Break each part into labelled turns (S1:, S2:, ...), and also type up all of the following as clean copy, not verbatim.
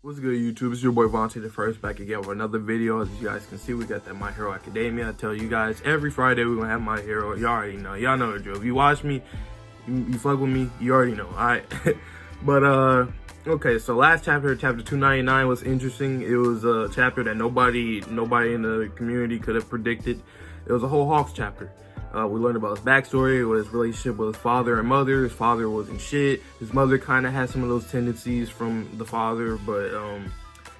S1: What's good, YouTube? It's your boy Vontae the First, back again with another video. As you guys can see, we got that My Hero Academia. I tell you guys, every Friday we're gonna have My Hero. Y'all already know. Y'all know the drill. If you watch me, you fuck with me, you already know. Alright. But okay, so last chapter 299 was interesting. It was a chapter that nobody in the community could have predicted. It was a whole Hawks chapter. We learned about his backstory, his relationship with his father and mother. His father wasn't shit. His mother kind of had some of those tendencies from the father, but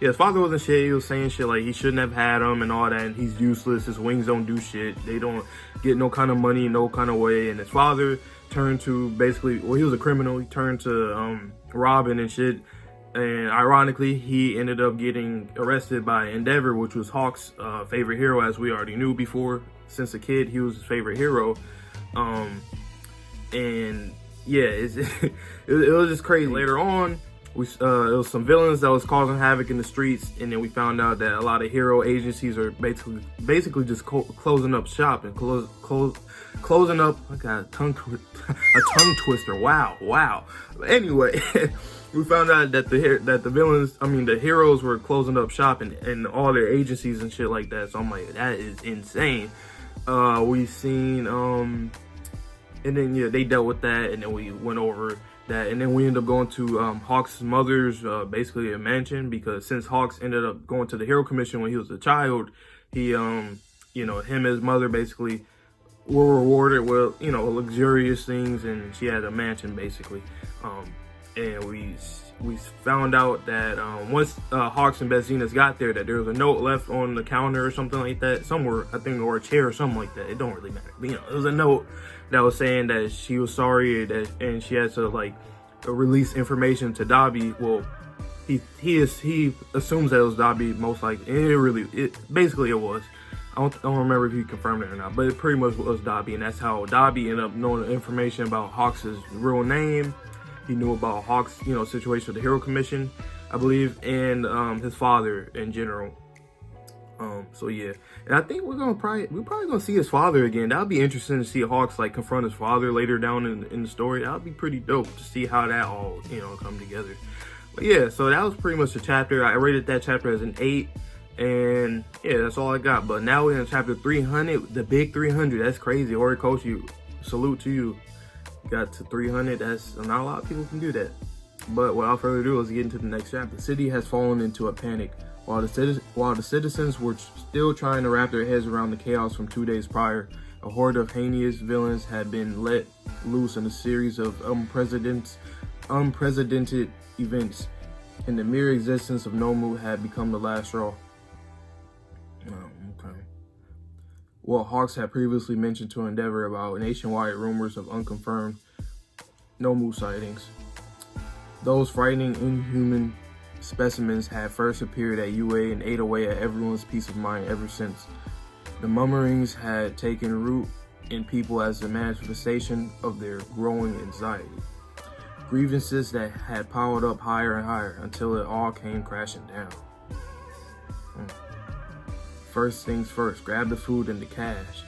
S1: yeah, his father wasn't shit. He was saying shit like he shouldn't have had him and all that, and he's useless. His wings don't do shit. They don't get no kind of money, no kind of way. And his father turned to basically, well, he was a criminal. He turned to robbing and shit. And ironically, he ended up getting arrested by Endeavor, which was Hawk's favorite hero, as we already knew before. Since a kid, he was his favorite hero. And yeah, it was just crazy. Later on, it was some villains that was causing havoc in the streets, and then we found out that a lot of hero agencies are basically just closing up shop and closing up. I got a tongue twister. Wow. Anyway. We found out that the heroes were closing up shop and all their agencies and shit like that. So I'm like, that is insane. We seen, and then yeah, they dealt with that, and then we went over that, and then we ended up going to Hawk's mother's basically a mansion, because since Hawks ended up going to the Hero Commission when he was a child, he him and his mother basically were rewarded with luxurious things, and she had a mansion basically. And we found out that once Hawks and Beth Zenith got there, that there was a note left on the counter or something like that, somewhere, I think, or a chair or something like that. It don't really matter. But, it was a note that was saying that she was sorry and she had to release information to Dobby. Well, he assumes that it was Dobby most likely, and basically it was. I don't remember if he confirmed it or not, but it pretty much was Dobby, and that's how Dobby ended up knowing the information about Hawks' real name. He knew about Hawk's, situation with the Hero Commission, I believe, and his father in general. So yeah, and I think we're probably gonna see his father again. That would be interesting to see Hawks confront his father later down in the story. That would be pretty dope to see how that all come together. But yeah, so that was pretty much the chapter. I rated that chapter as an 8, and yeah, that's all I got. But now we're in chapter 300, the big 300. That's crazy. Horikoshi, salute to you. Got to 300. That's not a lot of people can do that. But without further ado, let's get into the next chapter. The city has fallen into a panic. While the citizens were still trying to wrap their heads around the chaos from 2 days prior, a horde of heinous villains had been let loose in a series of unprecedented events, and the mere existence of Nomu had become the last straw. Well, Hawks had previously mentioned to Endeavor about nationwide rumors of unconfirmed Nomu sightings. Those frightening, inhuman specimens had first appeared at UA and ate away at everyone's peace of mind ever since. The murmurings had taken root in people as a manifestation of their growing anxiety. Grievances that had piled up higher and higher until it all came crashing down. First things first, grab the food and the cash.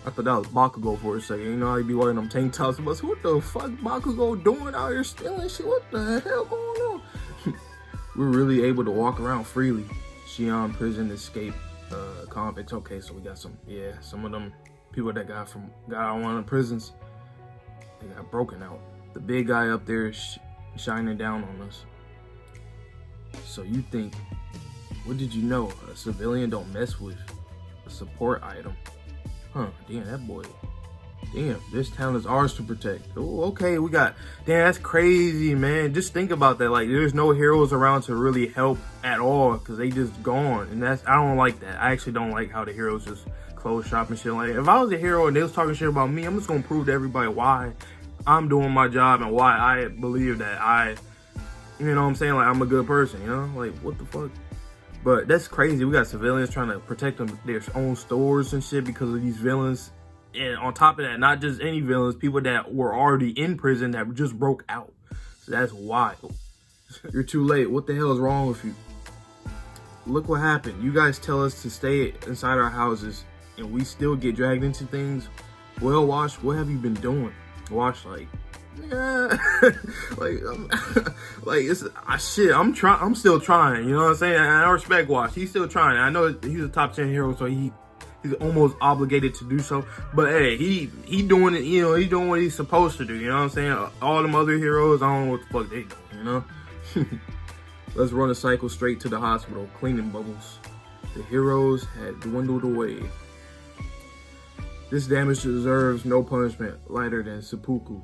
S1: I thought that was Bakugo for a second. How he be wearing them tank tops, but what the fuck Bakugo doing out here stealing shit? What the hell going on? We're really able to walk around freely. Shion prison escape convicts. Okay, so we got some of them people that got out of one of the prisons. They got broken out. The big guy up there is shining down on us. So you think, what did you know? A civilian don't mess with a support item. Huh, damn, that boy. Damn, this town is ours to protect. Oh, okay, damn, that's crazy, man. Just think about that. There's no heroes around to really help at all, because they just gone. And I don't like that. I actually don't like how the heroes just close shop and shit. If I was a hero and they was talking shit about me, I'm just gonna prove to everybody why I'm doing my job and why I believe that I'm a good person, what the fuck? But that's crazy. We got civilians trying to protect their own stores and shit because of these villains. And on top of that, not just any villains, people that were already in prison that just broke out. So that's wild. You're too late. What the hell is wrong with you? Look what happened. You guys tell us to stay inside our houses and we still get dragged into things. Well, Wash, what have you been doing? Wash Yeah, like, like shit. I'm still trying. You know what I'm saying? And I respect Wash. He's still trying. I know he's a top 10 hero, so he's almost obligated to do so. But hey, he doing it. You know, he doing what he's supposed to do. You know what I'm saying? All them other heroes, I don't know what the fuck they doing. You know? Let's run a cycle straight to the hospital. Cleaning bubbles. The heroes had dwindled away. This damage deserves no punishment lighter than seppuku.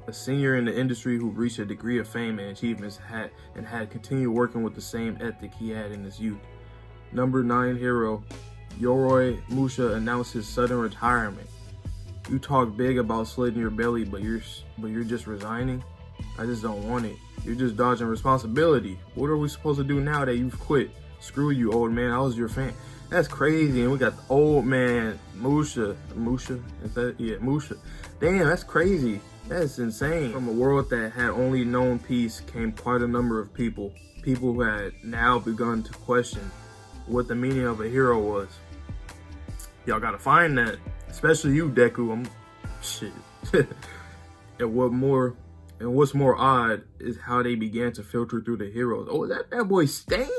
S1: A senior in the industry who reached a degree of fame and achievements had continued working with the same ethic he had in his youth. Number 9 hero, Yoroi Musha announced his sudden retirement. You talk big about slitting your belly, but you're just resigning? I just don't want it. You're just dodging responsibility. What are we supposed to do now that you've quit? Screw you, old man. I was your fan. That's crazy. And we got the old man, Musha. Musha? Is that? Yeah, Musha. Damn, that's crazy. That's insane. From a world that had only known peace came quite a number of people. People who had now begun to question what the meaning of a hero was. Y'all gotta find that. Especially you, Deku. Shit. And what's more odd is how they began to filter through the heroes. Oh, is that boy Stain?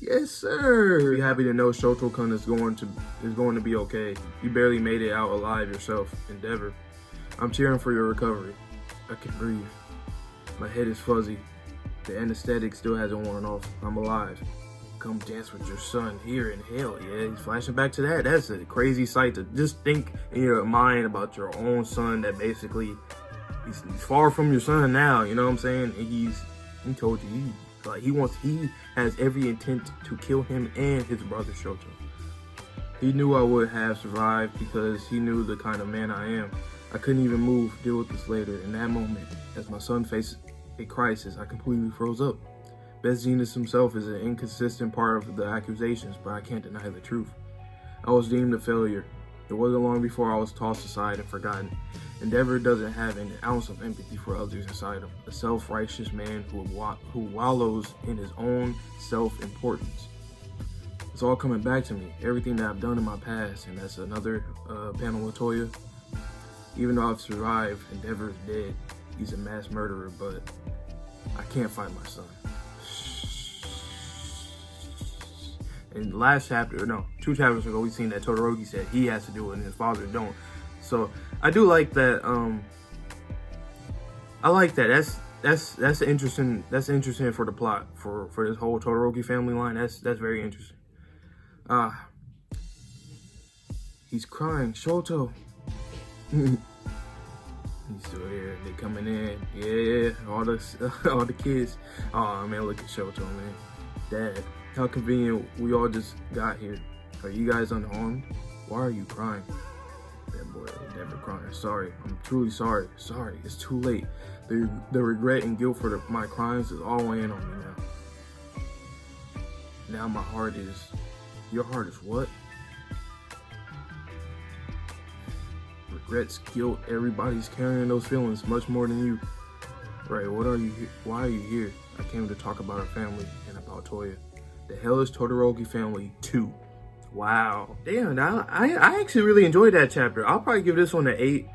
S1: Yes, sir. Be happy to know Shoto-kun is going to be okay. You barely made it out alive yourself, Endeavor. I'm cheering for your recovery. I can breathe. My head is fuzzy. The anesthetic still hasn't worn off. I'm alive. Come dance with your son here in hell. Yeah, he's flashing back to that. That's a crazy sight to just think in your mind about your own son that basically he's far from your son now. You know what I'm saying? And he told you he has every intent to kill him and his brother Shoto. He knew I would have survived because he knew the kind of man I am. I couldn't even move. Deal with this later. In that moment, as my son faced a crisis, I completely froze up. Best Genius himself is an inconsistent part of the accusations, but I can't deny the truth. I was deemed a failure. It wasn't long before I was tossed aside and forgotten. Endeavor doesn't have an ounce of empathy for others inside him. A self-righteous man who wallows in his own self-importance. It's all coming back to me. Everything that I've done in my past, and that's another panel with Toya. Even though I've survived, Endeavor is dead. He's a mass murderer, but I can't find my son. In the last chapter, no, 2 chapters ago, we seen that Todoroki said he has to do it and his father don't. So I do like that. I like that. That's interesting. That's interesting for the plot for this whole Todoroki family line. That's very interesting. He's crying, Shoto. He's still here. They coming in. Yeah, all the kids. Oh man, look at Shoto, man. Dad, how convenient we all just got here. Are you guys unharmed? Why are you crying? That boy ain't never crying. Sorry, I'm truly sorry. Sorry, it's too late. The regret and guilt for my crimes is all weighing on me now. Now my heart is. Your heart is what? Regrets, guilt, everybody's carrying those feelings much more than you. Right, what are you here? Why are you here? I came to talk about our family and about Toya. The hell is Todoroki Family 2? Wow. Damn, I actually really enjoyed that chapter. I'll probably give this one an 8.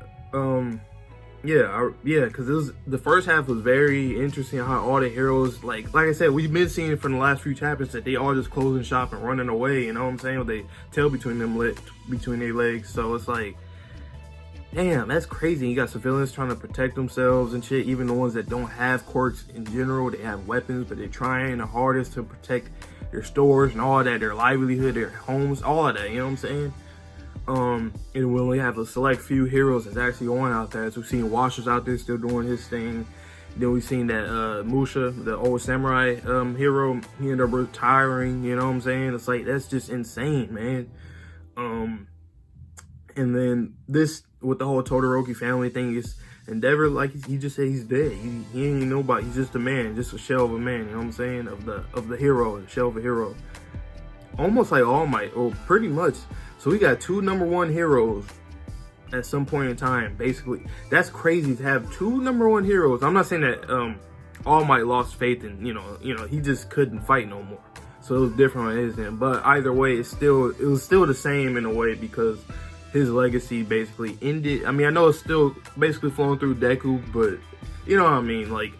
S1: Yeah, because it was, the first half was very interesting. How all the heroes, like I said, we've been seeing from the last few chapters that they all just closing shop and running away. You know what I'm saying? With they tail between their legs. So it's like, damn, that's crazy. You got civilians trying to protect themselves and shit. Even the ones that don't have quirks in general, they have weapons, but they're trying the hardest to protect their stores and all that, their livelihood, their homes, all of that. You know what I'm saying? And we only have a select few heroes that's actually going out there. So we've seen Washers out there still doing his thing. Then we've seen that Musha, the old samurai hero, he ended up retiring. You know what I'm saying? It's like, that's just insane, man. And then this, with the whole Todoroki family thing, is Endeavor, like he just said, he's dead. He ain't even nobody. He's just a man, just a shell of a man. You know what I'm saying? Of the hero, a shell of a hero. Almost like All Might, or pretty much. So we got 2 #1 heroes at some point in time. Basically, that's crazy to have 2 #1 heroes. I'm not saying that All Might lost faith in, you know, he just couldn't fight no more. So it was different on his end. But either way, it was still the same in a way, because his legacy basically ended. I mean, I know it's still basically flowing through Deku, but you know what I mean? Like,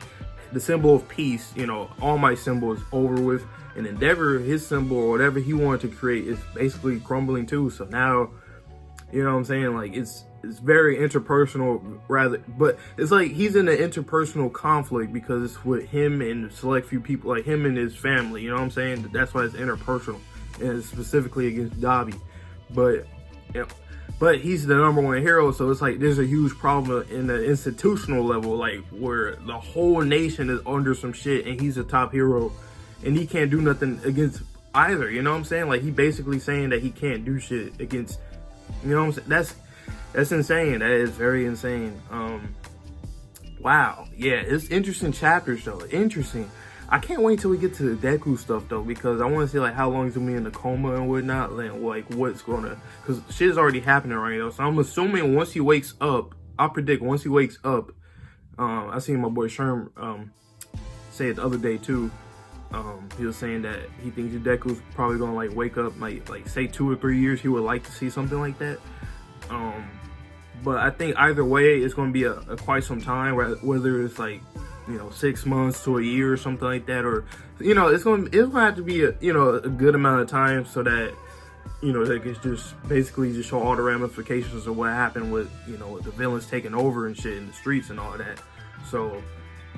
S1: the symbol of peace, you know, All Might symbol is over with. And Endeavor, his symbol or whatever he wanted to create is basically crumbling too. So now, you know what I'm saying? Like, it's very interpersonal rather, but it's like he's in an interpersonal conflict because it's with him and select few people, like him and his family, you know what I'm saying? That's why it's interpersonal, and it's specifically against Dabi. But, you know, but he's the #1 hero, so it's like there's a huge problem in the institutional level, like where the whole nation is under some shit and he's a top hero and he can't do nothing against either, you know what I'm saying? Like, he basically saying that he can't do shit against, you know what I'm saying? That's insane. That is very insane. Wow. Yeah, it's interesting chapters though. Interesting. I can't wait till we get to the Deku stuff though, because I want to see like how long he's gonna be in the coma and whatnot, like what's gonna, because shit is already happening right now. So I'm assuming once he wakes up, I predict once he wakes up, I seen my boy Sherm say it the other day too. He was saying that he thinks Deku's probably gonna like wake up like say 2 or 3 years. He would like to see something like that. But I think either way, it's gonna be a quite some time, whether it's like, you know, 6 months to a year or something like that, or, you know, it's gonna have to be a, you know, a good amount of time so that, you know, they can just basically just show all the ramifications of what happened with, you know, with the villains taking over and shit in the streets and all that. So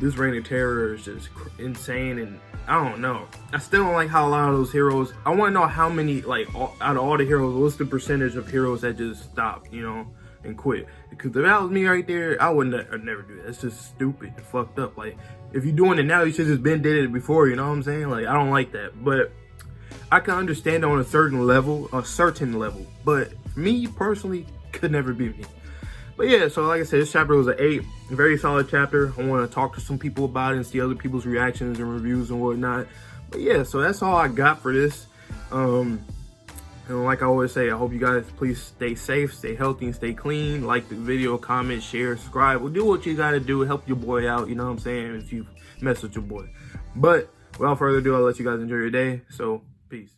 S1: this Reign of Terror is just insane, and I don't know. I still don't like how a lot of those heroes, I want to know how many, like, out of all the heroes, what's the percentage of heroes that just stop, you know, and quit? Because if that was me right there, I would never do that. It's just stupid and fucked up. Like, if you're doing it now, you should just been did it before, you know what I'm saying? Like, I don't like that. But I can understand on a certain level, but me personally could never be me. But yeah, so like I said, this chapter was an 8, a very solid chapter. I want to talk to some people about it and see other people's reactions and reviews and whatnot. But yeah, so that's all I got for this. And like I always say, I hope you guys please stay safe, stay healthy, and stay clean. Like the video, comment, share, subscribe. Well, do what you gotta do, help your boy out, you know what I'm saying, if you mess with your boy. But without further ado, I'll let you guys enjoy your day. So, peace.